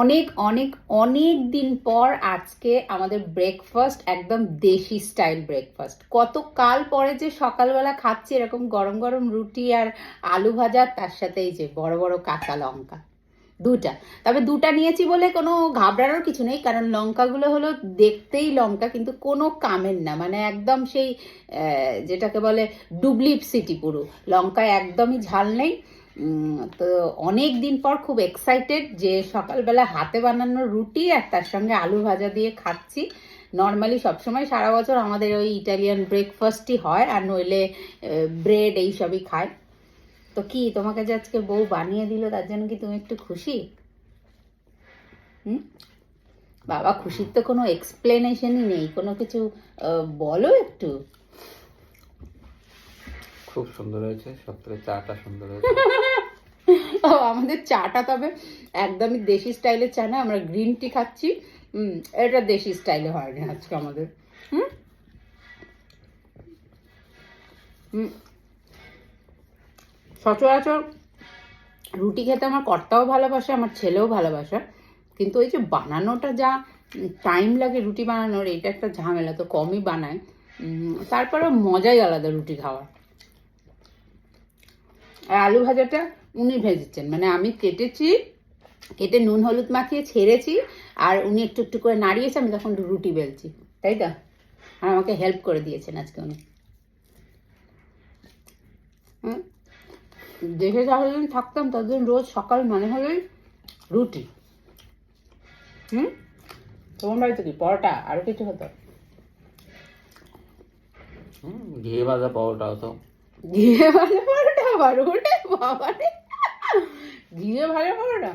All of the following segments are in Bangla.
অনেক অনেক অনেক দিন পর আজকে আমাদের ব্রেকফাস্ট একদম দেশি স্টাইল ব্রেকফাস্ট। কত কাল পরে যে সকালবেলা খাচ্ছি এরকম গরম গরম রুটি আর আলু ভাজা, তার সাথে এই যে বড় বড় কাঁচা লঙ্কা দুটা। তবে দুটা নিয়েছি বলে কোনো ঘাবড়ানোর কিছু নেই, কারণ লঙ্কাগুলো হলো দেখতেই লঙ্কা, কিন্তু কোনো কামের না, মানে একদম সেই যেটাকে বলে ডুবলিপ সিটি পুরো লঙ্কায় একদমই ঝাল নেই। তো অনেক দিন পর খুব এক্সাইটেড যে সকালবেলা হাতে বানানো রুটি আর তার সঙ্গে আলু ভাজা দিয়ে খাচ্ছি। নর্মালি সবসময় সারা বছর আমাদের ওই ইটালিয়ান ব্রেকফাস্টই হয়, আর নইলে ব্রেড এইসবই খায়। তো কি তোমাকে যে আজকে বউ বানিয়ে দিল তার জন্য কি তুমি একটু খুশি? হুম, বাবা খুশির তো কোনো এক্সপ্লেনেশনই নেই, কোনো কিছু বলো একটু। খুব সুন্দর হয়েছে, সব থেকে চাটা সুন্দর হয়েছে। আমাদের চাটা তবে একদমই দেশি স্টাইলের চা না, আমরা গ্রিন টি খাচ্ছি। এটা দেশি স্টাইলে হয়নি আজকে আমাদের। হুম হুম সচরাচর রুটি খেতে আমার কর্তাও ভালোবাসে, আমার ছেলেও ভালোবাসে, কিন্তু ওই যে বানানোটা যা টাইম লাগে রুটি বানানোর, এটা একটা ঝামেলা, তো কমই বানায়। তারপরে মজাই আলাদা রুটি খাওয়া। আর আলু ভাজাটা উনি ভেজেছেন, মানে আমি কেটেছি, কেটে নুন হলুদ মাখিয়ে ছেড়েছি, আর উনি একটু একটু করে নাড়িয়েছে, আমি তখন রুটি বেলছি, তাই তো। আর আমাকে হেল্প করে দিয়েছেন আজকে উনি। দেশে যতদিন থাকতাম ততদিন রোজ সকাল মানে হলেই রুটি। তোমার বাড়িতে কি পরোটা আরো কিছু হতো? ঘি ভাজা পাওয়াটা হতো। ঘিয়ে ভাজা পরোটা আবার ওরে বাবা রে, ঘিয়ে ভাজা পরোটা,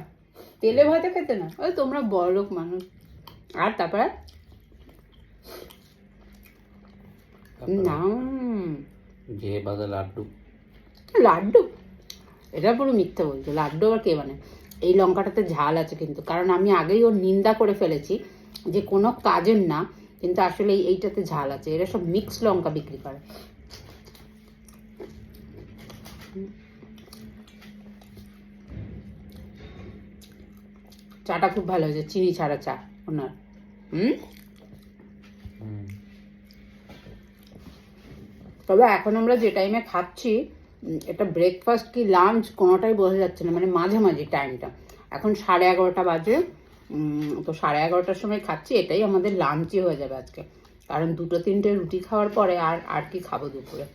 তেলে ভাজা খেতে না? ওই তোমরা বড়লোক মানুষ। আর তারপরে না, ঘি ভাজা লাড্ডু। লাড্ডু? এটা পুরো মিথ্যে বলছো, লাড্ডু আবার কে বানায়? এই লঙ্কাটাতে ঝাল আছে কিন্তু, কারণ আমি আগেই ওর নিন্দা করে ফেলেছি যে কোনো কাজের না, কিন্তু আসলে এইটাতে ঝাল আছে। এরা সব মিক্স লঙ্কা বিক্রি করে। চাটা খুব ভালো হয়েছে, চিনি ছাড়া চা ওনার। তবে এখন আমরা যে টাইমে খাচ্ছি, এটা ব্রেকফাস্ট কি লাঞ্চ কোনোটাই বোঝা যাচ্ছে না, মানে মাঝামাঝি টাইমটা। এখন 11:30 বাজে। তো 11:30টার সময় খাচ্ছি, এটাই আমাদের লাঞ্চই হয়ে যাবে আজকে, কারণ 2-3টে রুটি খাওয়ার পরে আর আর কি খাবো দুপুরে।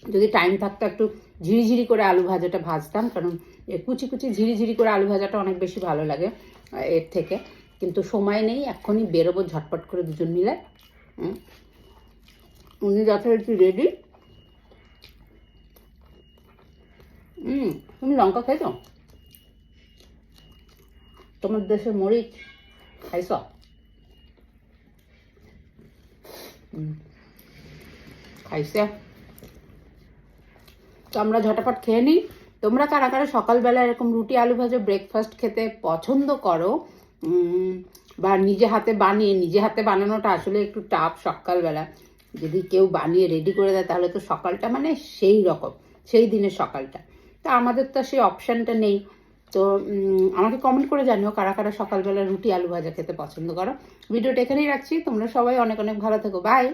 যদি টাইম থাকতো একটু ঝিরিঝিরি করে আলু ভাজাটা ভাজতাম, কারণ কুচি কুচি ঝিরিঝিরি করে আলু ভাজাটা অনেক বেশি ভালো লাগে এর থেকে, কিন্তু সময় নেই, এখনই বেরোবো ঝটপট করে দুজন মিলে। উনি যথারীতি রেডি। তুমি লঙ্কা খাইছো? তোমার দেশের মরিচ খাইছ? খাইছে। তো আমরা ঝটাপট খেয়ে নিই। তোমরা কারা কারা সকালবেলা এরকম রুটি আলু ভাজা ব্রেকফাস্ট খেতে পছন্দ করো, বা নিজে হাতে বানিয়ে, নিজে হাতে বানানোটা আসলে একটু টাফ সকালবেলা, যদি কেউ বানিয়ে রেডি করে দেয় তাহলে তো সকালটা মানে সেই রকম, সেই দিনের সকালটা। তা আমাদের তো সেই অপশানটা নেই। তো আমাকে কমেন্ট করে জানিও কারা কারা সকালবেলা রুটি আলু ভাজা খেতে পছন্দ করো। ভিডিওটা এখানেই রাখছি, তোমরা সবাই অনেক অনেক ভালো থেকো, বাই।